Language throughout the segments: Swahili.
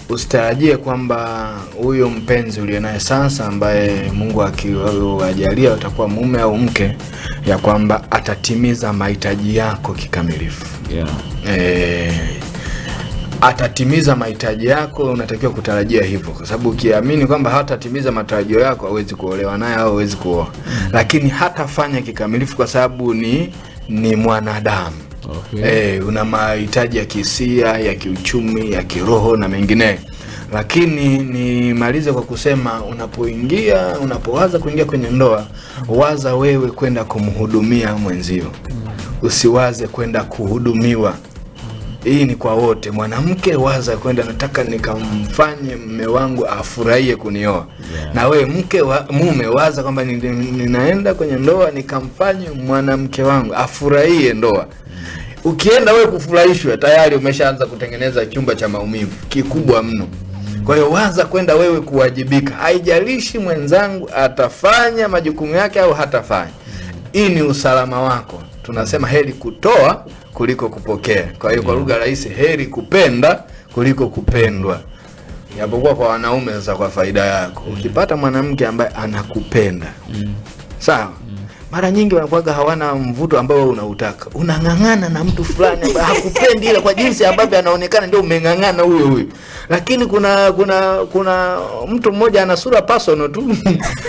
usitarajie kwamba huyo mpenzi ulionaye sasa ambaye Mungu akiwajalia utakuwa mume au mke, ya kwamba atatimiza mahitaji yako kikamilifu. Atatimiza mahitaji yako, unatakiwa kutarajia hivyo, kwa sababu ukiamini kwamba hatatimiza matarajio yako hauwezi kuolewa naye au hauwezi kuoa. Lakini hatafanya kikamilifu kwa sababu ni mwanadamu. Una mahitaji ya kihisia, ya kiuchumi, ya kiroho na mengine. Lakini nimalize kwa kusema, unapowaza kuingia kwenye ndoa, waza wewe kwenda kumhudumia mwenzio. Usiwaze kwenda kuhudumiwa. Hii ni kwa wote. Mwanamke waza kwenda, nataka nikamfanye mume wangu afurahie kunioa. Na wewe mume waza kwamba ninaenda kwenye ndoa nikamfanye mwanamke wangu afurahie ndoa. Ukienda wewe kufurahishwa, tayari umeshaanza kutengeneza chumba cha maumivu kikubwa mno. Kwa hiyo waza kwenda wewe kuwajibika. Haijalishi mwenzangu atafanya majukumu yake au hatafanya. Hii ni usalama wako. Tunasema heri kutoa kuliko kupokea. Kwa hiyo kwa lugha rahisi, heri kupenda kuliko kupendwa. Yapokuwa kwa wanaume sasa, kwa faida yako, ukipata mwanamke ambaye anakupenda, sawa, mara nyingi wanakuwa hawana mvuto ambao unautaka. Unang'ang'ana na mtu fulani ambaye hakupendi, ila kwa jinsi ambavyo anaonekana ndio umeng'ang'ana huyo. Lakini kuna mtu mmoja ana sura personal tu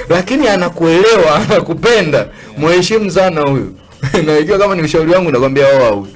lakini anakuelewa, anakupenda. Mheshimu sana huyo. Na ikiwa kama ni ushauri wangu nakwambia oa huyo.